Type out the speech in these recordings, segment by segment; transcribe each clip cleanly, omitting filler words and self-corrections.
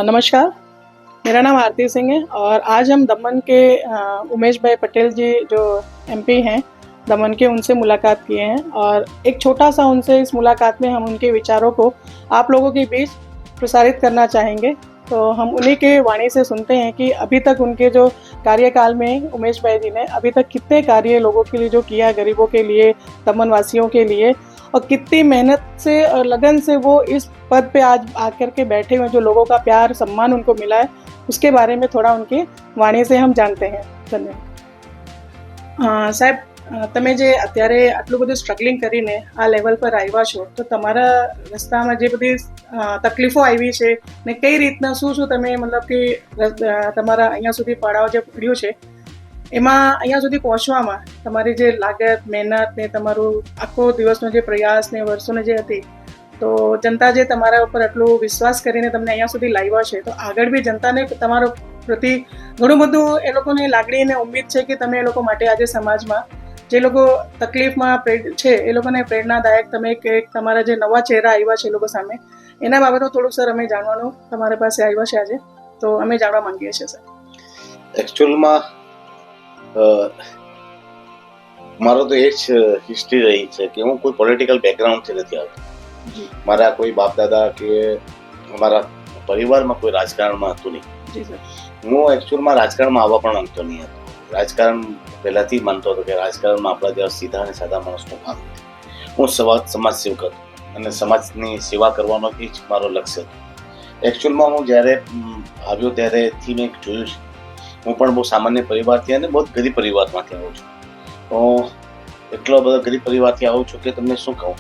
नमस्कार, मेरा नाम आरती सिंह है और आज हम दमन के उमेश भाई पटेल जी जो एमपी हैं दमन के, उनसे मुलाकात किए हैं और एक छोटा सा उनसे इस मुलाकात में हम उनके विचारों को आप लोगों के बीच प्रसारित करना चाहेंगे। तो हम उन्हीं के वाणी से सुनते हैं कि अभी तक उनके जो कार्यकाल में उमेश भाई जी ने अभी तक कितने कार्य लोगों के लिए जो किया, गरीबों के लिए, दमन वासियों के लिए, और कितनी मेहनत से और लगन से वो इस पद पे आज आकर के बैठे हुए, जो लोगों का प्यार सम्मान उनको मिला है, उसके बारे में थोड़ा उनकी वाणी से हम जानते हैं। धन्यवाद। साहेब, તમે જે અત્યારે આટલું બધું સ્ટ્રગલિંગ કરીને આ લેવલ પર આવ્યા છો, તો તમારા રસ્તામાં જે બધી તકલીફો આવી છે ને કઈ રીતના શું તમે મતલબ કે તમારા અહીંયા સુધી પડાવ જે પડ્યું છે એમાં અહીંયા સુધી પહોંચવામાં તમારી જે લાગત, મહેનત ને તમારું આખો દિવસનો જે પ્રયાસ ને વર્ષોને જે હતી, તો જનતા જે તમારા ઉપર આટલું વિશ્વાસ કરીને તમને અહીંયા સુધી લાવ્યા છે, તો આગળ બી જનતાને તમારા પ્રતિ ઘણું બધું એ લોકોની લાગણી અને ઉમ્મીદ છે કે તમે એ લોકો માટે આજે સમાજમાં જે લોકો તકલીફમાં છે એ લોકોને પ્રેરણાદાયક તમે એક તમારા જે નવા ચહેરા આવ્યા છે એ લોકો સામે, એના બાબતમાં થોડુંક સર અમે જાણવાનું તમારા પાસે આવ્યા છે આજે, તો અમે જાણવા માંગીએ છીએ સર. એકચ્યુઅલમાં મારો તો એ જ હિસ્ટ્રી રહી છે કે હું કોઈ પોલિટિકલ બેકગ્રાઉન્ડથી નથી આવતો. મારા કોઈ બાપ દાદા કે અમારા પરિવારમાં કોઈ રાજકારણમાં હતું નહીં. હું એકચ્યુઅલમાં રાજકારણમાં આવવા પણ માંગતો નહીં હતો. રાજકારણ પહેલાથી માનતો હતો કે રાજકારણમાં આપણા જેવા સીધા અને સાદા માણસનું કામ નથી. હું સમાજ સેવક હતો અને સમાજની સેવા કરવાનો જ મારો લક્ષ્ય હતો. એકચ્યુઅલમાં હું જ્યારે આવ્યો ત્યારેથી મેં જોયું છે, હું પણ બહુ સામાન્ય પરિવારથી અને બહુ ગરીબ પરિવારમાંથી આવું છું. હું એટલો બધો ગરીબ પરિવારથી આવું છું કે તમને શું કહું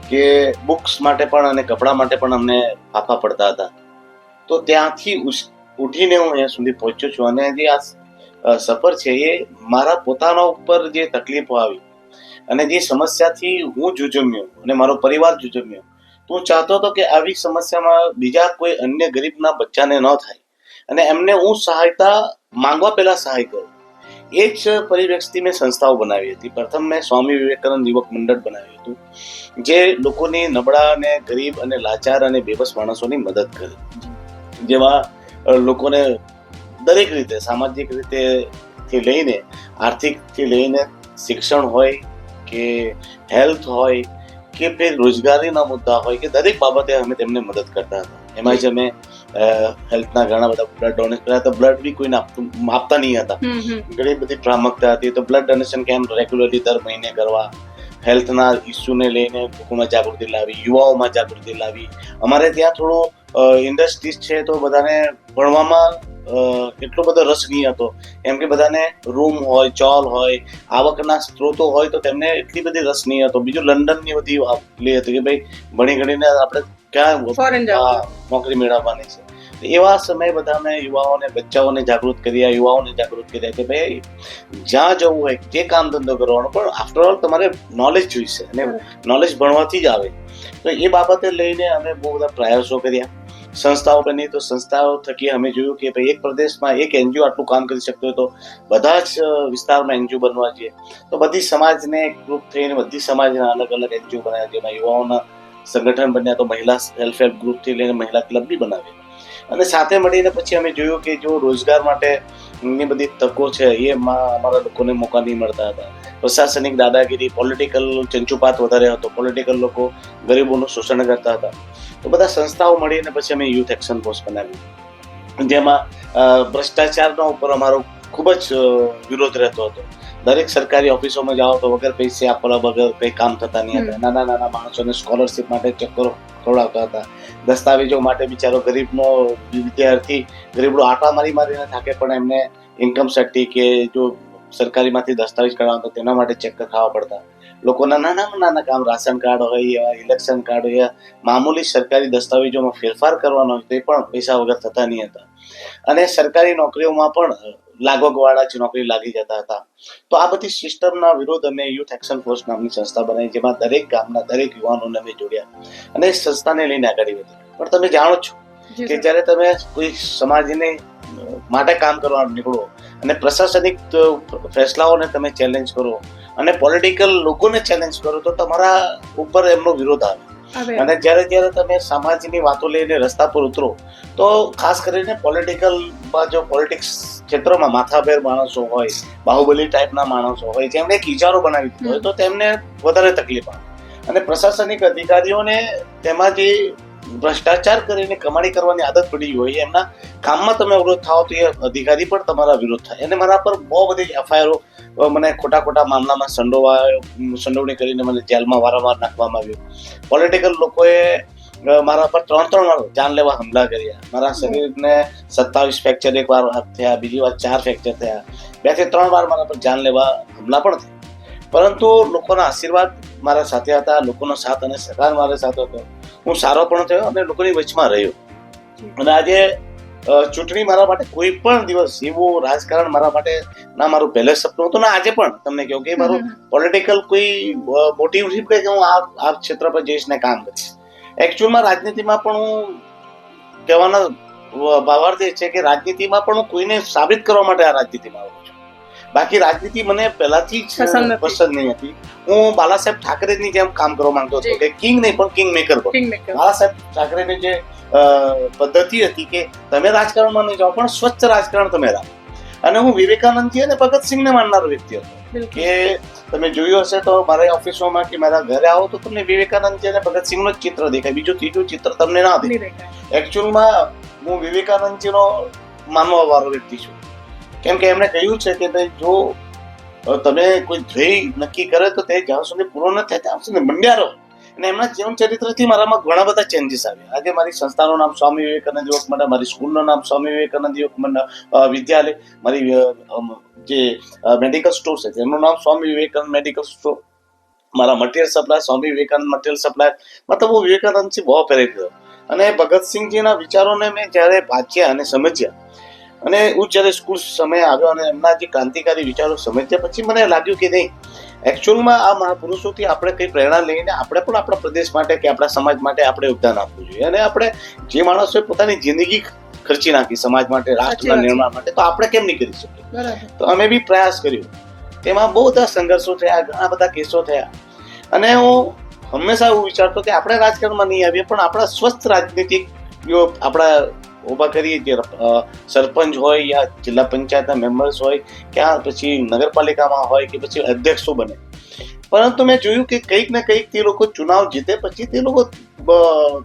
કે બુક્સ માટે પણ અને કપડાં માટે પણ અમને ફાફા પડતા હતા. તો ત્યાંથી ઉઠીને હું અહીંયા સુધી પહોંચ્યો છું અને જે આ સફર છે એ મારા પોતાના ઉપર જે તકલીફો આવી અને જે સમસ્યાથી હું જુજમ્યો અને મારો પરિવાર જુજમ્યો, તો હું ચાહતો હતો કે આવી સમસ્યામાં બીજા કોઈ અન્ય ગરીબના બચ્ચાને ન થાય અને એમને હું સહાયતા માંગવા પહેલા સહાય કરું. એ જ પરિપ્રેક્ષથી મેં સંસ્થાઓ બનાવી હતી. પ્રથમ મેં સ્વામી વિવેકાનંદ યુવક મંડળ બનાવ્યું હતું, જે લોકોની નબળા અને ગરીબ અને લાચાર અને બેબસ માણસોની મદદ કરે, જેવા લોકોને દરેક રીતે, સામાજિક રીતેથી લઈને, આર્થિકથી લઈને, શિક્ષણ હોય કે હેલ્થ હોય કે ફિર રોજગારીના મુદ્દા હોય કે દરેક બાબતે અમે તેમને મદદ કરતા હતા. એમાં જ અમે હેલ્થના ઘણા બધા બ્લડ ડોનેટ કર્યા હતા. બ્લડ બી કોઈને આપતા નહીં હતા. ઘણી બધી પ્રામુખ્યતા હતી, તો બ્લડ ડોનેશન કેમ્પ રેગ્યુલરલી દર મહિને કરવા, હેલ્થના ઇસ્યુને લઈને લોકોમાં જાગૃતિ લાવી, યુવાઓમાં જાગૃતિ લાવી. અમારે ત્યાં થોડો ઇન્ડસ્ટ્રીઝ છે તો બધાને ભણવામાં એટલો બધો રસ નહીં હતો, કેમ કે બધાને રૂમ હોય, ચોલ હોય, આવકના સ્ત્રોતો હોય, તો તેમને એટલી બધી રસ નહીં હતો. બીજું લંડનની બધી લે હતી કે ભાઈ ભણી ગણીને આપણે ક્યાં નોકરી મેળવવાની છે. એવા સમયે બધા મેં યુવાઓને, બચ્ચાઓને જાગૃત કર્યા, યુવાઓને જાગૃત કર્યા કે ભાઈ જ્યાં જવું હોય, જે કામ ધંધો કરવાનો, પણ આફ્ટર ઓલ તમારે નોલેજ જોઈશે અને નોલેજ ભણવાથી જ આવે. તો એ બાબતે લઈને અમે બહુ બધા પ્રયાસો કર્યા. સંસ્થાઓ બની, તો સંસ્થાઓ થકી અમે જોયું કે ભાઈ એક પ્રદેશમાં એક એનજીઓ આટલું કામ કરી શકતો હોય તો બધા જ વિસ્તારમાં એનજીઓ બનવા જોઈએ. તો બધી સમાજને ગ્રુપ થઈને બધી સમાજના અલગ અલગ એનજીઓ બનાવ્યા, જેમાં યુવાઓના સંગઠન બન્યા, તો મહિલા સેલ્ફ હેલ્પ ગ્રુપથી લઈને મહિલા ક્લબ બી બનાવ્યા. અને સાથે મળીને પછી અમે જોયું કે જો રોજગાર માટેની બધી તકો છે એ અમારા લોકોને મોકા નહીં મળતા હતા. પ્રશાસનિક દાદાગીરી, પોલિટિકલ ચંચુપાત વધારે હતો, પોલિટિકલ લોકો ગરીબોનું શોષણ કરતા હતા. તો બધા સંસ્થાઓ મળીને પછી અમે યુથ એક્શન ફોર્સ બનાવ્યું, જેમાં ભ્રષ્ટાચારના ઉપર અમારો ખૂબ જ વિરોધ રહેતો હતો. દરેક સરકારી ઓફિસોમાં જાઓ તો વગર પૈસે આપવા વગર કંઈ કામ થતા નહીં હતા. નાના નાના માણસોને સ્કોલરશીપ માટે ચક્કરો ખવડાવતા હતા. દસ્તાવેજો માટે બિચારો ગરીબનો વિદ્યાર્થી ગરીબડો આટા મારીને થાકે, પણ એમને ઇન્કમ સર્ટિફિકેટ કે જો સરકારીમાંથી દસ્તાવેજ કઢાવતા તેના માટે ચક્કર ખાવા પડતા. લોકોના નાના કામ, રાશન કાર્ડ હોય, ઇલેક્શન કાર્ડ હોય, મામૂલી સરકારી દસ્તાવેજોમાં ફેરફાર કરવાનો હોય, તે પણ પૈસા વગર થતા નહીં હતા. અને સરકારી નોકરીઓમાં પણ લાગવગવાળા જ નોકરી લાગી જતા હતા. તો આ બધી સિસ્ટમના વિરોધ અમે યુથ એક્શન ફોર્સ નામની સંસ્થા બનાવી, જેમાં દરેક ગામના દરેક યુવાનોને અમે જોડ્યા અને સંસ્થાને લઈને આગળ વધી. પણ તમે જાણો છો કે જ્યારે તમે કોઈ સમાજને માટે કામ કરવા નીકળો અને પ્રશાસનિક ફેસલાઓને તમે ચેલેન્જ કરો અને પોલિટિકલ લોકોને ચેલેન્જ કરો, તો તમારા ઉપર એમનો વિરોધ આવે. અને જ્યારે તમે સમાજની વાતો લઈને રસ્તા પર ઉતરો તો ખાસ કરીને પોલિટિકલમાં જો પોલિટિક્સ ક્ષેત્રમાં માથાભેર માણસો હોય, બાહુબલી ટાઈપના માણસો હોય, જેમને એક ઇજારો બનાવી દીધો હોય તો તેમને વધારે તકલીફ આવે. અને પ્રશાસનિક અધિકારીઓને તેમાં જે ભ્રષ્ટાચાર કરીને કમાણી કરવાની આદત પડી હોય, એમના કામમાં તમે અવરોધ થાઓ તો એ અધિકારી પણ તમારા વિરોધ થાય. અને મારા પર બહુ બધી એફઆઈઆરો મને ખોટા મામલામાં સંડોવણી કરીને મને જેલમાં વારંવાર નાખવામાં આવ્યો. પોલિટિકલ લોકોએ મારા પર 3 વાર જાનલેવા હુમલા કર્યા. મારા શરીરને 27 ફ્રેક્ચર એક વાર થયા, બીજી વાર 4 ફ્રેક્ચર થયા, 2 થી 3 વાર મારા પર જાનલેવા હુમલા પણ થયા. પરંતુ લોકોના આશીર્વાદ મારા સાથે હતા, લોકોનો સાથ અને સહકાર મારા સાથે હતો. હું સારો પણ થયો અને લોકોની વચમાં રહ્યો. અને આજે ચૂંટણી મારા માટે કોઈ પણ દિવસ એવું રાજકારણ મારા માટે ના મારું પહેલે સપનું હતું, ના આજે પણ તમને કહું કે મારું પોલિટિકલ કોઈ મોટિવ નથી કે હું આ ક્ષેત્ર પર જઈશ ને કામ કરીશ. એકચ્યુઅલમાં રાજનીતિમાં પણ હું કહેવાનો ભાવાર્થ એ છે કે રાજનીતિમાં પણ હું કોઈને સાબિત કરવા માટે આ રાજનીતિમાં આવું છું. બાકી રાજનીતિ મને પહેલાથી જ પસંદ નહીં હતી. હું બાલા સાહેબ ઠાકરેની જેમ કામ કરવા માંગતો હતો કે કિંગ નહીં પણ કિંગ મેકર બનો. બાલા સાહેબ ઠાકરેની જે પદ્ધતિ હતી કે તમે રાજકારણમાં નહીં જાઓ પણ સ્વચ્છ રાજકારણ તમે રાખો. અને હું વિવેકાનંદજી અને ભગતસિંહને માનનારો વ્યક્તિ હતો કે તમે જોયું હશે તો મારા ઓફિસોમાં કે મારા ઘરે આવો તો તમને વિવેકાનંદજી અને ભગતસિંહનું જ ચિત્ર દેખાય, બીજું ત્રીજું ચિત્ર તમને ના દેખાય. એકચ્યુઅલમાં હું વિવેકાનંદજીનો માનવા વાળો વ્યક્તિ છું. કેમ કે એમણે કહ્યું છે કે ભાઈ જો તમે કોઈ ધ્યેય નક્કી કરે તો તે જ્યાં સુધી પૂરો ન થાય ત્યાં સુધી મંડ્યા રહો. અને એમના જીવન ચરિત્રથી મારામાં ઘણા બધા ચેન્જીસ આવ્યા. આજે મારી સંસ્થાનું નામ સ્વામી વિવેકાનંદ યુવક મંડળ, મારી સ્કૂલનું નામ સ્વામી વિવેકાનંદ યુવક મંડળ વિદ્યાલય, મારી જે મેડિકલ સ્ટોર છે તેનું નામ સ્વામી વિવેકાનંદ મેડિકલ સ્ટોર, મારા material supply Swami Vivekananda material supply. મતલબ હું વિવેકાનંદથી બહુ પ્રેરિત થયો. અને ભગતસિંહજીના વિચારોને મેં જ્યારે વાંચ્યા અને સમજ્યા અને હું જ્યારે સ્કૂલ સમય આવ્યો અને એમના જે ક્રાંતિકારી વિચારો સમજ્યા પછી મને લાગ્યું કે નહીં, એકચ્યુઅલમાં આ મહાપુરુષોથી આપણે કંઈ પ્રેરણા લઈને આપણે પણ આપણા પ્રદેશ માટે કે આપણા સમાજ માટે આપણે યોગદાન આપવું જોઈએ. અને આપણે જે માણસોએ પોતાની જિંદગી ખર્ચી નાખી સમાજ માટે, રાષ્ટ્રના નિર્માણ માટે, તો આપણે કેમ નહીં કરી શકીએ? તો અમે બી પ્રયાસ કર્યો. તેમાં બહુ બધા સંઘર્ષો થયા, ઘણા બધા કેસો થયા. અને હું હંમેશા એવું વિચારતો કે આપણે રાજકારણમાં નહીં આવીએ પણ આપણા સ્વસ્થ રાજનીતિક આપણા ઉભા કરીએ, જે સરપંચ હોય યા જિલ્લા પંચાયતના મેમ્બર્સ હોય કે પછી નગરપાલિકામાં હોય કે પછી અધ્યક્ષો બને. પરંતુ મેં જોયું કે કંઈક ને કંઈક તે લોકો ચુનાવ જીતે પછી તે લોકો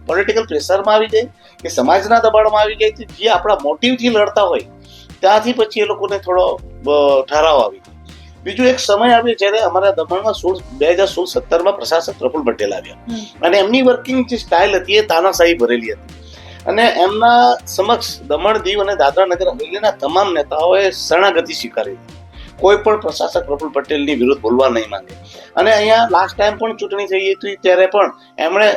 પોલિટિકલ પ્રેશરમાં આવી જાય કે સમાજના દબાણમાં આવી જાય, જે આપણા મોટિવથી લડતા હોય ત્યાંથી પછી એ લોકોને થોડો ઠરાવ આવી. બીજું એક સમય આવ્યો જ્યારે અમારા દમણમાં 2016-17 પ્રશાસક પ્રફુલ પટેલ આવ્યા અને એમની વર્કિંગ જે સ્ટાઇલ હતી એ તાનાશાહી ભરેલી હતી. અને એમના સમક્ષ દમણ, દીવ અને દાદરા નગર હવેલીના તમામ નેતાઓએ શરણાગતિ સ્વીકારી. કોઈ પણ પ્રશાસક પ્રફુલ પટેલની વિરુદ્ધ બોલવા નહીં માંગે. અને અહીંયા લાસ્ટ ટાઈમ પણ ચૂંટણી થઈ હતી ત્યારે પણ એમણે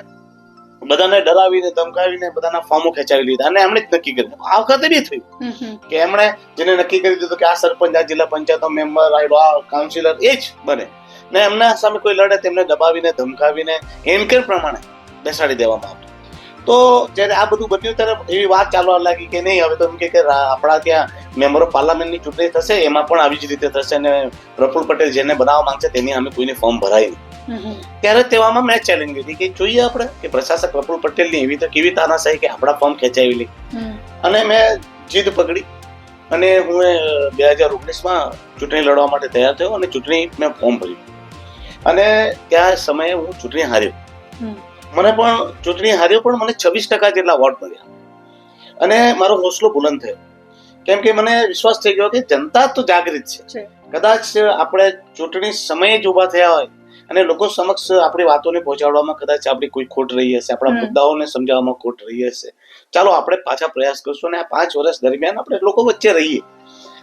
બધાને ડરાવીને ધમકાવીને બધાના ફોર્મો ખેંચાવી લીધા અને એમણે જ નક્કી કર્યું. આ વખતે બી થયું કે એમણે જેને નક્કી કરી દીધું કે આ સરપંચ, આ જિલ્લા પંચાયતનો મેમ્બર, આ કાઉન્સિલર એ જ બને. ને એમના સામે કોઈ લડે તેમને દબાવીને ધમકાવીને એન્કર પ્રમાણે બેસાડી દેવામાં આવતું. તો જ્યારે આ બધું બન્યું ત્યારે એવી વાત ચાલવા લાગી કે નહીં હવે તો એમ કે આપણા ત્યાં મેમ્બર ઓફ પાર્લામેન્ટની ચૂંટણી થશે, એમાં પણ આવી જ રીતે થશે અને પ્રફુલ પટેલ જેને બનાવવા માંગશે તેની અમે કોઈને ફોર્મ ભરાય નહીં. ત્યારે તેવામાં મેં ચેલેન્જ લીધી કે જોઈએ આપણે કે પ્રશાસક પ્રફુલ પટેલની એવી તો કેવી તાનાશાહી કે આપણા ફોર્મ ખેંચાવી લે. અને મેં જીદ પકડી અને હું 2019માં ચૂંટણી લડવા માટે તૈયાર થયો અને ચૂંટણી મેં ફોર્મ ભર્યું અને ત્યાં સમયે હું ચૂંટણી હાર્યો. મને પણ ચૂંટણી હાર્યો પણ મને 26% જેટલા વોટ મળ્યા અને મારો હોસલો બુલંદ થયો. કેમ કે મને વિશ્વાસ થઈ ગયો કે જનતા તો જાગૃત છે. કદાચ આપણે ચૂંટણી સમયે જ ઉભા થયા હોય અને લોકો સમક્ષ આપણી વાતોને પહોંચાડવામાં કદાચ આપણી કોઈ ખોટ રહી હશે, આપણા મુદ્દાઓને સમજાવવામાં ખોટ રહી હશે, ચાલો આપણે પાછા પ્રયાસ કરશું અને આ 5 વર્ષ દરમિયાન આપણે લોકો વચ્ચે રહીએ.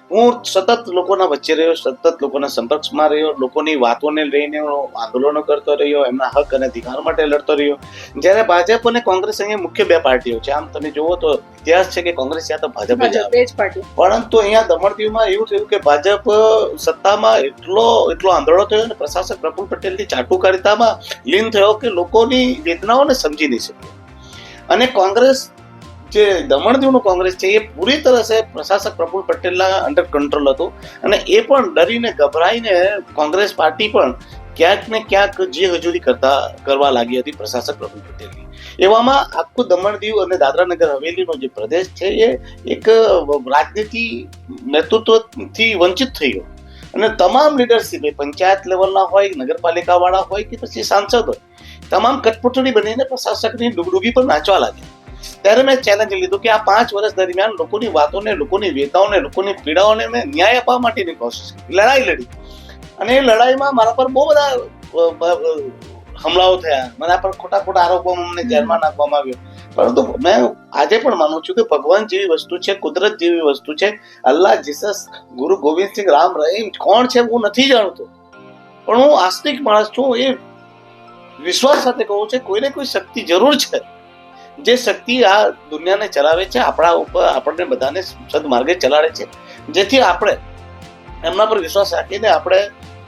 હું સતત લોકોના વચ્ચે રહ્યો, સતત લોકોના સંપર્કમાં રહ્યો, લોકોની વાતોને લઈને આંદોલનો કરતો રહ્યો, એમના હક અને અધિકાર માટે લડતો રહ્યો. જ્યારે ભાજપ અને કોંગ્રેસ અહીંયા મુખ્ય 2 પાર્ટીઓ છે. આમ તમે જુઓ તો ઇતિહાસ છે કે કોંગ્રેસ યા તો ભાજપ જ આવે. પરંતુ અહીંયા દમણ દીવમાં એવું થયું કે ભાજપ સત્તામાં એટલો આંદોલન થયો અને પ્રશાસક પ્રફુલ પટેલની ચાટુકારિતામાં લીન થયો કે લોકોની વેદનાઓને સમજી નહીં શક્યો. અને કોંગ્રેસ જે દમણ દીવનું કોંગ્રેસ છે એ પૂરી તરહ પ્રશાસક પ્રફુલ પટેલના અંડર કંટ્રોલ હતું અને એ પણ ડરીને ગભરાઈને કોંગ્રેસ પાર્ટી પણ ક્યાંક ને ક્યાંક જે હજૂરી કરવા લાગી હતી પ્રશાસક પ્રફુલ પટેલની. એવામાં આખું દમણ દીવ અને દાદરા નગર હવેલીનો જે પ્રદેશ છે એ એક રાજનીતિ નેતૃત્વથી વંચિત થઈ ગયો અને તમામ લીડરશીપ પંચાયત લેવલના હોય, નગરપાલિકા વાળા હોય કે પછી સાંસદ હોય, તમામ કટપુતળી બનીને પ્રશાસકની ડુગડુગી પર નાચવા લાગ્યા. ત્યારે મેં ચેલેન્જ લીધું કે આ 5 વર્ષ દરમિયાન લોકોની વાતોને, લોકોની વેદનાઓને, લોકોની પીડાઓને મેં ન્યાય આપવા માટેની કોશિશ કરી, લડાઈ લડી. અને એ લડાઈમાં મારા પર બહુ બધા હમલાઓ થયા, મારા પર ખોટા આરોપો મને જેલમાં નાખવામાં આવ્યો. પરંતુ મેં આજે પણ માનું છું કે ભગવાન જેવી વસ્તુ છે, કુદરત જેવી વસ્તુ છે, અલ્લાહ, જીસસ, ગુરુ ગોવિંદસિંહ, રામ રહીમ કોણ છે હું નથી જાણતો, પણ હું આસ્તિક માણસ છું. એ વિશ્વાસ સાથે કહું છે કોઈને કોઈ શક્તિ જરૂર છે, જે શક્તિ આ દુનિયાને ચલાવે છે, આપણા ઉપર આપણને બધાને સદમાર્ગે ચલાવે છે, જેથી આપણે એમના પર વિશ્વાસ રાખીને આપણે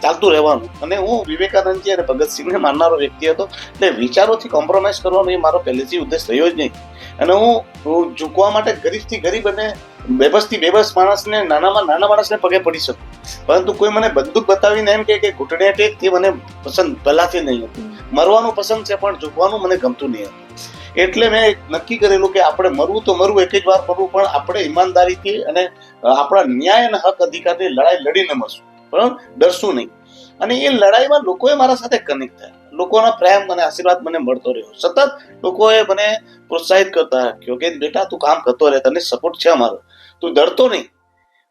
ચાલતું રહેવાનું. અને હું વિવેકાનંદજી અને ભગતસિંહને માનનારો વ્યક્તિ હતો, એટલે વિચારોથી કોમ્પ્રોમાઇઝ કરવાનો એ મારો પહેલેથી ઉદ્દેશ રહ્યો જ નહીં. અને હું ઝૂકવા માટે ગરીબથી ગરીબ અને બેબસથી બેબસ માણસને, નાનામાં નાના માણસને પગે પડી શકું, પરંતુ કોઈ મને બંદૂક બતાવીને એમ કે ઘૂંટણે ટેક, તે મને પસંદ પહેલાથી નહીં હતું. મરવાનું પસંદ છે પણ ઝૂકવાનું મને ગમતું નહીં હતું. એટલે મેં નક્કી કરેલું કે આપણે મરવું તો મરવું, એક જ વાર મરવું, પણ આપણે ઈમાનદારીથી અને આપણા ન્યાય અને હક અધિકારની લડાઈ લડીને મરશું, પણ ડરશું નહીં. અને એ લડાઈમાં લોકોએ મારા સાથે કનેક્ટ થયા, લોકોના પ્રેમ અને આશીર્વાદ મને મળતો રહ્યો. સતત લોકોએ મને પ્રોત્સાહિત કરતા રાખ્યો કે બેટા તું કામ કરતો રહે, તને સપોર્ટ છે અમારો, તું ડરતો નહીં.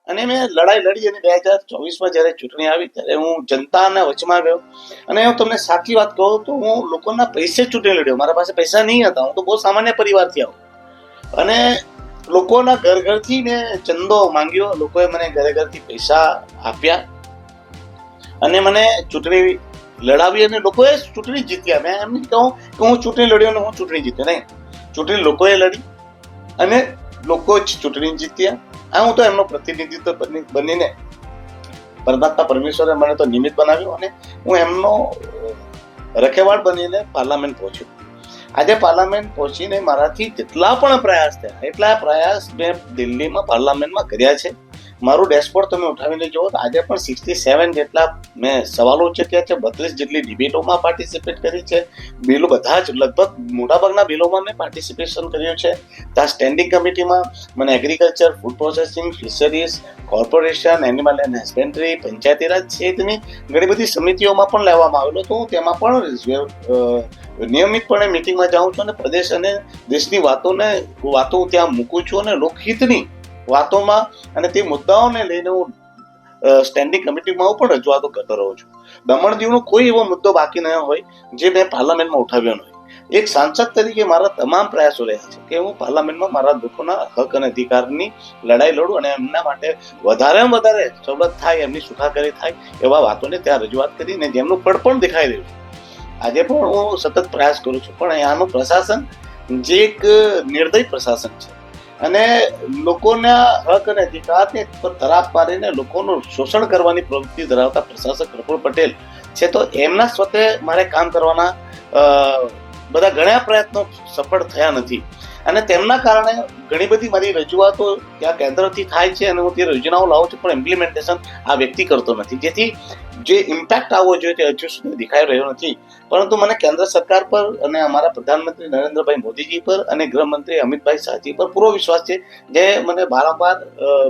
અને મેં લડાઈ લડી અને 2024માં જ્યારે ચૂંટણી આવી ત્યારે હું જનતાના વચમાં ગયો. અને હું તમને સાચી વાત કહું તો હું લોકોના પૈસે ચૂંટણી લડ્યો. મારા પાસે પૈસા નહીં હતા, હું તો બહુ સામાન્ય પરિવારથી આવું. અને લોકોના ઘરથી મેં ચંદો માંગ્યો, લોકોએ મને ઘરથી પૈસા આપ્યા અને મને ચૂંટણી લડાવી અને લોકોએ ચૂંટણી જીત્યા. મેં એમ નહીં કહું કે હું ચૂંટણી લડ્યો અને હું ચૂંટણી જીત્યો, નહીં. ચૂંટણી લોકોએ લડી અને લોકો જ ચૂંટણી જીત્યા. હું તો એમનો પ્રતિનિધિત્વ બનીને પરમાત્મા પરમેશ્વરે મને તો નિમિત્ત બનાવ્યું અને હું એમનો રખેવાળ બનીને પાર્લામેન્ટ પહોંચ્યો. આજે પાર્લામેન્ટ પહોંચીને મારાથી જેટલા પણ પ્રયાસ થયા એટલા પ્રયાસ મેં દિલ્હીમાં પાર્લામેન્ટમાં કર્યા છે. મારું ડેશબોર્ડ તમે ઉઠાવીને જુઓ તો આજે પણ 67 જેટલા મેં સવાલો ઉચક્યા છે, 32 જેટલી ડિબેટોમાં પાર્ટિસિપેટ કરી છે. બિલો બધા જ લગભગ મોટાભાગના બિલોમાં મેં પાર્ટિસિપેશન કર્યું છે. ત્યાં સ્ટેન્ડિંગ કમિટીમાં મને agriculture, food processing, fisheries, corporation, animal and husbandry, Panchayati Raj સહિતની ઘણી બધી સમિતિઓમાં પણ લેવામાં આવેલો હતો. હું તેમાં પણ નિયમિતપણે મિટિંગમાં જાઉં છું અને પ્રદેશ અને દેશની વાતો ત્યાં મૂકું છું અને લોકહિતની વાતોમાં અને તે મુદ્દાઓને લઈને હું સ્ટેન્ડિંગ કમિટીમાં પણ રજૂઆતો કરતો રહું છું. દમણ દીવનો કોઈ એવો મુદ્દો બાકી ન હોય જે મેં પાર્લામેન્ટમાં ઉઠાવ્યો ન હોય. એક સાંસદ તરીકે મારા તમામ પ્રયાસો રહ્યા છે કે હું પાર્લામેન્ટમાં મારા લોકોના હક અને અધિકારની લડાઈ લડું અને એમના માટે વધારેમાં વધારે સવલત થાય, એમની સુખાકારી થાય એવા વાતોને ત્યાં રજૂઆત કરીને જેમનું ફળ પણ દેખાઈ રહ્યું છે. આજે પણ હું સતત પ્રયાસ કરું છું, પણ અહીંયાનું પ્રશાસન જે એક નિર્દય પ્રશાસન છે અને લોકોના હક અને અધિકારને તરાપ મારીને લોકોનું શોષણ કરવાની પ્રવૃત્તિ ધરાવતા પ્રશાસક પ્રફુલ પટેલ છે, તો એમના સ્વતે મારે કામ કરવાના બધા ઘણા પ્રયત્નો સફળ થયા નથી. અને તેમના કારણે ઘણી બધી મારી રજૂઆતો ત્યાં કેન્દ્રથી થાય છે અને હું તે યોજનાઓ લાવું છું, પણ ઇમ્પ્લિમેન્ટેશન આ વ્યક્તિ કરતો નથી. જેથી જે ઇમ્પેક્ટ આવવો જોઈએ તે હજુ સુધી દેખાઈ રહ્યો નથી. પરંતુ મને કેન્દ્ર સરકાર પર અને અમારા પ્રધાનમંત્રી નરેન્દ્રભાઈ મોદીજી પર અને ગૃહમંત્રી અમિતભાઈ શાહજી પર પૂરો વિશ્વાસ છે, જે મને વારંવાર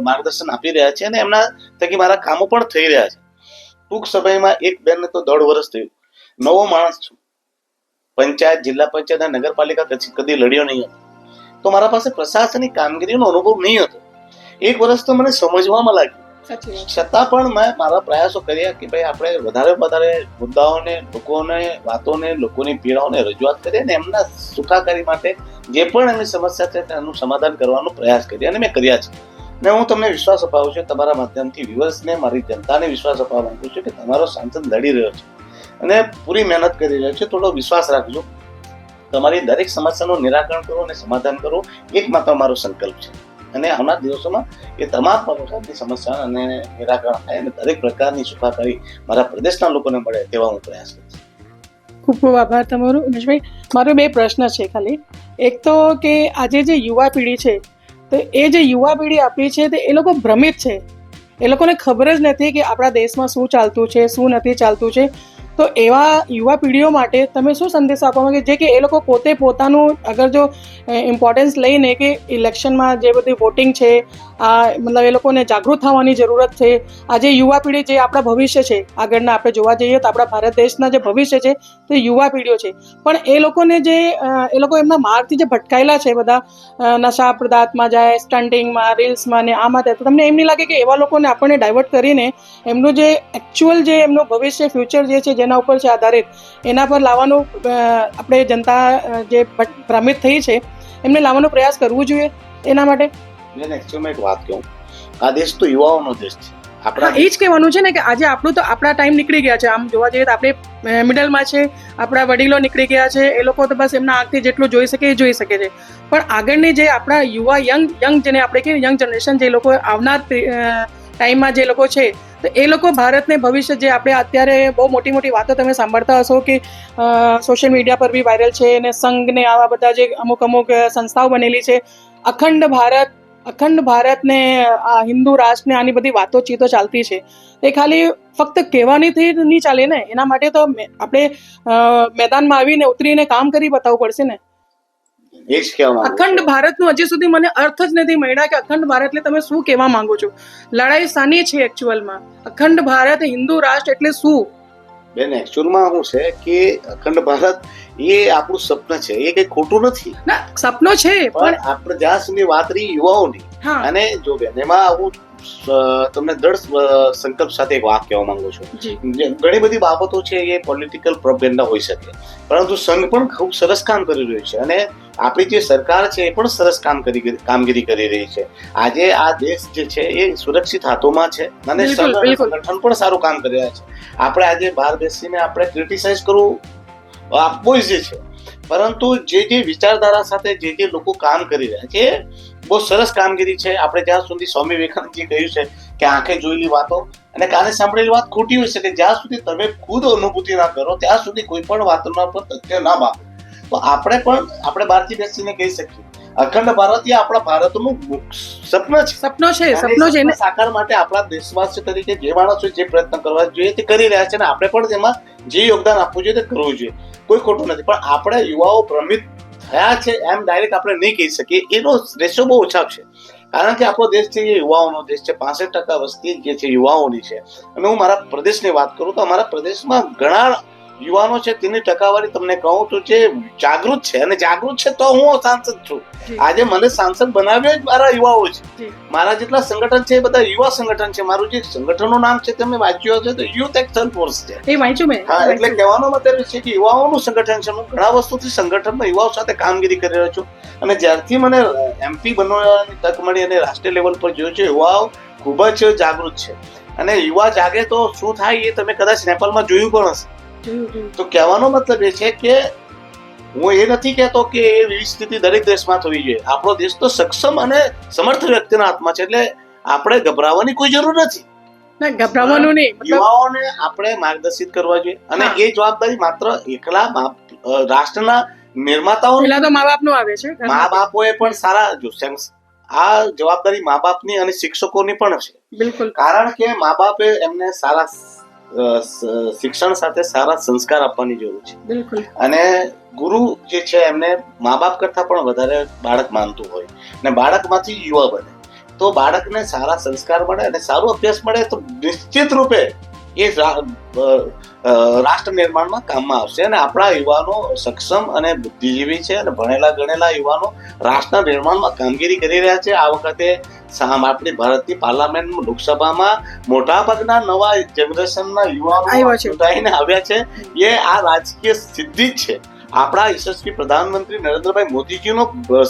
માર્ગદર્શન આપી રહ્યા છે અને એમના થકી મારા કામો પણ થઈ રહ્યા છે. ટૂંક સમયમાં એક બેનને તો 1.5 વર્ષ થયું, નવો માણસ છું. પંચાયત, જિલ્લા પંચાયત અને નગરપાલિકા કદી લડ્યો નહીં હતો, તો મારા પાસે પ્રશાસનિક કામગીરીનો અનુભવ નહીં હતો. 1 વર્ષ તો મને સમજવામાં લાગ્યું, છતાં પણ મેં મારા પ્રયાસો કર્યા કે ભાઈ આપણે વધારે મુદ્દાઓને, લોકોને વાતોને, લોકોની પીડાઓને રજૂઆત કરીએ અને એમના સુખાકારી માટે જે પણ એમની સમસ્યા છે તેનું સમાધાન કરવાનો પ્રયાસ કરીએ અને મેં કર્યા છે. ને હું તમને વિશ્વાસ અપાવું છું, તમારા માધ્યમથી વ્યુઅર્સને, મારી જનતાને વિશ્વાસ અપાવવા માંગુ છું કે તમારો સાંસદ લડી રહ્યો છે અને પૂરી મહેનત કરી રહ્યો છે. થોડો વિશ્વાસ રાખજો, તમારી દરેક સમસ્યાનું નિરાકરણ કરો અને સમાધાન કરો, એકમાત્ર મારો સંકલ્પ છે. અને આવનાર દિવસોમાં એ તમામ પ્રકારની સમસ્યા અને નિરાકરણ થાય અને દરેક પ્રકારની સુખાકારી મારા પ્રદેશના લોકોને મળે તેવા હું પ્રયાસ કરીશ. ખૂબ ખૂબ આભાર તમારો ઉમેશભાઈ. મારો 2 પ્રશ્ન છે ખાલી. એક તો કે આજે જે યુવા પેઢી છે, તો એ જે યુવા પેઢી આપણી છે તે એ લોકો ભ્રમિત છે, એ લોકોને ખબર જ નથી કે આપણા દેશમાં શું ચાલતું છે, શું નથી ચાલતું છે. તો એવા યુવા પેઢીઓ માટે તમે શું સંદેશ આપવા માંગે જે કે એ લોકો પોતે પોતાનું અગર જો ઇમ્પોર્ટન્સ લઈને કે ઇલેક્શનમાં જે બધી વોટિંગ છે મતલબ એ લોકોને જાગૃત થવાની જરૂરત છે. આજે યુવા પેઢી જે આપણા ભવિષ્ય છે, આગળના આપણે જોવા જઈએ તો આપણા ભારત દેશના જે ભવિષ્ય છે તે યુવા પેઢીઓ છે, પણ એ લોકોને જે એ લોકો એમના માર્ગથી જે ભટકાયેલા છે, બધા નશા પદાર્થમાં જાય, સ્ટન્ટિંગમાં, રીલ્સમાં ને આમાં થાય, તો તમને એમ નહીં લાગે કે એવા લોકોને આપણને ડાયવર્ટ કરીને એમનું જે એકચ્યુઅલ જે એમનું ભવિષ્ય ફ્યુચર જે છે જેના ઉપર છે આધારિત એના પર લાવવાનું આપણે જનતા જે ભ્રમિત થઈ છે એમને લાવવાનો પ્રયાસ કરવો જોઈએ. એના માટે એકચ્યુઅલમાં એક વાત કહું, આ દેશ તો યુવાઓનો દેશ છે. આપણા એ જ કહેવાનું છે ને કે આજે આપણું તો આપણા ટાઈમ નીકળી ગયા છે. આમ જોવા જઈએ તો આપણે મિડલમાં છે, આપણા વડીલો નીકળી ગયા છે, એ લોકો તો બસ એમના આંખથી જેટલું જોઈ શકે એ જોઈ શકે છે, પણ આગળની જે આપણા યુવા યંગ જેને આપણે કહીએ યંગ જનરેશન, જે લોકો આવનાર ટાઈમમાં જે લોકો છે, તો એ લોકો ભારતને ભવિષ્ય જે આપણે અત્યારે બહુ મોટી મોટી વાતો તમે સાંભળતા હશો કે સોશિયલ મીડિયા પર બી વાયરલ છે અને સંઘ ને આવા બધા જે અમુક સંસ્થાઓ બનેલી છે, અખંડ ભારતને આ હિન્દુ રાષ્ટ્રને આની બધી વાતોચીતો ચાલતી છે. એ ખાલી ફક્ત કહેવાનીથી નહીં ચાલે ને, એના માટે તો આપણે મેદાનમાં આવીને ઉતરીને કામ કરી બતાવવું પડશે ને. અખંડ ભારતનું હજી સુધી મને અર્થ જ નથી મળ્યા કે અખંડ ભારત એટલે તમે શું કહેવા માંગો છો. લડાઈ સાની છે એકચ્યુઅલમાં? અખંડ ભારત હિન્દુ રાષ્ટ્ર એટલે શું? બેન, એકચ્યુઅલમાં શું છે કે અખંડ ભારત એ આપણું સપનું છે, એ કઈ ખોટું નથી. ના, સપનો છે, પણ આપણે જ્યાં સુધી વાત રહી યુવાઓની, અને જો બેન એમાં હું તમને દ્રઢ સંકલ્પ સાથે એક વાત કહેવા માંગુ છું. ઘણી બધી બાબતો છે એ પોલિટિકલ પ્રોપેગેન્ડા હોઈ શકે, પરંતુ સંઘ પણ ખૂબ સરસ કામ કરી રહ્યું છે અને આપણી જે સરકાર છે એ પણ સરસ કામગીરી કરી રહી છે. આજે આ દેશ જે છે એ સુરક્ષિત હાથોમાં છે અને સંગઠન પણ સારું કામ કરી રહ્યા છે. આપણે આજે બહાર બેસીને આપણે ક્રિટિસાઇઝ કરવું આપવું જ છે, પરંતુ જે વિચારધારા સાથે જે લોકો કામ કરી રહ્યા છે બહુ સરસ કામગીરી છે. આપણે જ્યાં સુધી સ્વામી વિવેકાનંદજી કહ્યું છે કે આંખે જોયેલી વાતો અને કાને સાંભળેલી વાત ખોટી હોય છે, કે જ્યાં સુધી તમે ખુદ અનુભૂતિ ના કરો ત્યાં સુધી કોઈ પણ વાતના પર તથ્ય ના માપો. તો આપણે બહારથી બેસીને કહી શકીએ અખંડ ભારત એ આપણા ભારતનું સપનો છે. સાકાર માટે આપણા દેશવાસી તરીકે જે માણસો જે પ્રયત્ન કરવા જોઈએ તે કરી રહ્યા છે અને આપણે પણ તેમાં જે યોગદાન આપવું જોઈએ તે કરવું જોઈએ. કોઈ ખોટું નથી, પણ આપણે યુવાઓ ભ્રમિત થયા છે એમ ડાયરેક્ટ આપણે નહીં કહી શકીએ. એનો રેશિયો બહુ ઓછા છે, કારણ કે આપણો દેશ છે એ યુવાઓનો દેશ છે. 65% વસ્તી જે છે યુવાઓની છે. અને હું મારા પ્રદેશની વાત કરું તો અમારા પ્રદેશમાં ઘણા યુવાનો છે, તેની ટકાવારી તમને કહું તો જે જાગૃત છે, અને જાગૃત છે તો હું સાંસદ છું. આજે મને સાંસદ બનાવ્યો જ મારા યુવાઓ છે. મારા જેટલા સંગઠન છે એ બધા યુવા સંગઠન છે. મારું જે સંગઠનનું નામ છે તમે વાંચ્યું હશે તો યુથ એક્શન ફોર્સ છે. એ વાંચ્યું મેં. હા, એટલે કહેવાનો મતલબ છે કે યુવાઓનું સંગઠન છે. હું ઘણા વર્ષોથી સંગઠનમાં યુવાઓ સાથે કામગીરી કરી રહ્યો છું અને જ્યારથી મને MP બનવાની તક મળી અને રાષ્ટ્રીય લેવલ પર જોયું છે, યુવાઓ ખૂબ જ જાગૃત છે. અને યુવા જાગે તો શું થાય એ તમે કદાચ નેપાળમાં જોયું પણ હશે. તો કહેવાનો મતલબ એ છે કે હું એ નથી કહેતો કે એવી સ્થિતિ દરેક દેશમાં થવી જોઈએ. આપણો દેશ તો સક્ષમ અને સમર્થ વ્યક્તિના હાથમાં છે, એટલે આપણે ગભરાવાની કોઈ જરૂર નથી. ગભરાવાનું નહીં, યુવાઓને આપણે માર્ગદર્શિત કરવા જોઈએ અને એ જવાબદારી માત્ર એકલા રાષ્ટ્રના નિર્માતાઓ તો મા બાપનો આવે છે. મા બાપોએ પણ સારા જો આ જવાબદારી મા બાપની અને શિક્ષકોની પણ છે. બિલકુલ, કારણ કે મા બાપે એમને સારા શિક્ષણ સાથે સારા સંસ્કાર આપવાની જરૂર છે. બિલકુલ. અને ગુરુ જે છે એમને મા બાપ કરતા પણ વધારે બાળક માનતું હોય અને બાળકમાંથી યુવા બને, તો બાળકને સારા સંસ્કાર મળે અને સારો અભ્યાસ મળે તો નિશ્ચિત રૂપે એ રાષ્ટ્ર નિર્માણમાં કામમાં આવશે. અને આપણા યુવાનો સક્ષમ અને બુદ્ધિજીવી છે અને ભણેલા ગણેલા યુવાનો રાષ્ટ્રના નિર્માણમાં કામગીરી કરી રહ્યા છે. આ વખતે આપણી ભારતની પાર્લામેન્ટ લોકસભામાં મોટા ભાગના નવા જનરેશનના યુવાનો ચૂંટાઈને આવ્યા છે. એ આ રાજકીય સિદ્ધિ જ છે. આપણા યશસ્વી પ્રધાનમંત્રી નરેન્દ્રભાઈ મોદીજીનો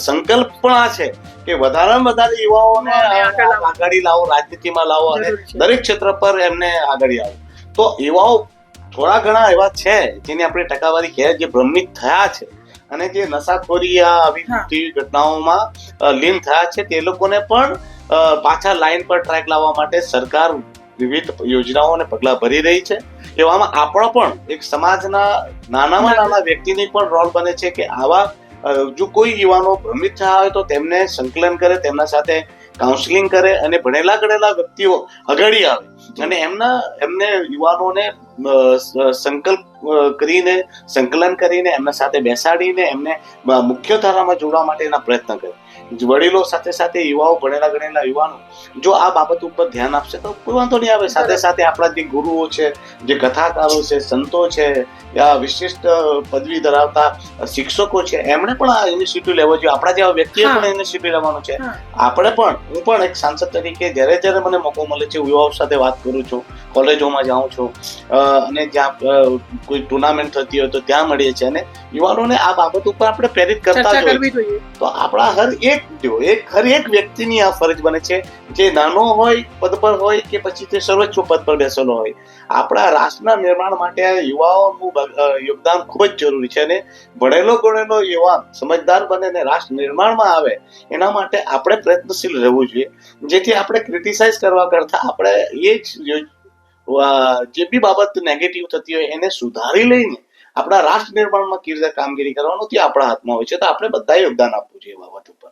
સંકલ્પ પણ આ છે કે વધારેમાં વધારે યુવાઓને આગળ લાવો, રાજનીતિમાં લાવો અને દરેક ક્ષેત્ર પર એમને આગળ આવો. તો યુવાઓ થોડા ઘણા એવા છે જેની આપણે ટકાવારી કહેવાય, જે ભ્રમિત થયા છે અને જે નશાખોરી આવી ઘટનાઓમાં લીન થયા છે, તે લોકોને પણ પાછા લાઈન પર ટ્રેક લાવવા માટે સરકાર વિવિધ યોજનાઓ અને પગલાં ભરી રહી છે. એવામાં આપણો પણ એક સમાજના નાનામાં નાના વ્યક્તિની પણ રોલ બને છે કે આવા જો કોઈ યુવાનો ભ્રમિત થયા હોય તો તેમને સંકલન કરે, તેમના સાથે કાઉન્સિલિંગ કરે અને ભણેલા ગણેલા વ્યક્તિઓ આગળ આવે અને એમને યુવાનોને સંકલ્પ કરીને સંકલન કરીને એમના સાથે બેસાડીને એમને મુખ્ય ધારામાં જોડવા માટેના પ્રયત્ન કરે. વડીલો સાથે સાથે યુવાઓ, ભણેલા ગણેલા યુવાનો જો આ બાબત ઉપર ધ્યાન આપશે તો કોઈ વાંધો નહીં આવે. સાથે સાથે આપણા જે ગુરુઓ છે, જે કથાકારો છે, સંતો છે, વિશિષ્ટ પદવી ધરાવતા શિક્ષકો છે, એમણે પણ આ ઇનિશિયેટિવ લેવો જોઈએ. આપણા જેવા વ્યક્તિએ પણ ઇનિશિયેટિવ લેવાનો છે. આપણે પણ, હું પણ એક સાંસદ તરીકે જ્યારે મને મોકો મળે છે, યુવાઓ સાથે વાત કરું છું, કોલેજોમાં જાઉં છું અને જ્યાં કોઈ ટુર્નામેન્ટ થતી હોય તો ત્યાં મળીએ છીએ અને યુવાનોને આ બાબત ઉપર આપણે પ્રેરિત કરતા જોઈએ. તો આપણા હર એક વ્યક્તિની આ ફરજ બને છે, જે નાનો હોય, પદ પર હોય કે પછી તે સર્વોચ્ચ પદ પર બેસેલો હોય. આપણા રાષ્ટ્રના નિર્માણ માટે યુવાઓનું યોગદાન ખૂબ જ જરૂરી છે અને ભણેલો ગણેલો યુવાન સમજદાર બને અને રાષ્ટ્ર નિર્માણમાં આવે એના માટે આપણે પ્રયત્નશીલ રહેવું જોઈએ, જેથી આપણે ક્રિટિસાઇઝ કરવા કરતા આપણે જે બી બાબત નેગેટિવ થતી હોય એને સુધારી લઈને આપણા રાષ્ટ્ર નિર્માણમાં કેવી રીતે કામગીરી કરવાનું તે આપણા હાથમાં હોય છે. તો આપણે બધા યોગદાન આપવું જોઈએ બાબત ઉપર.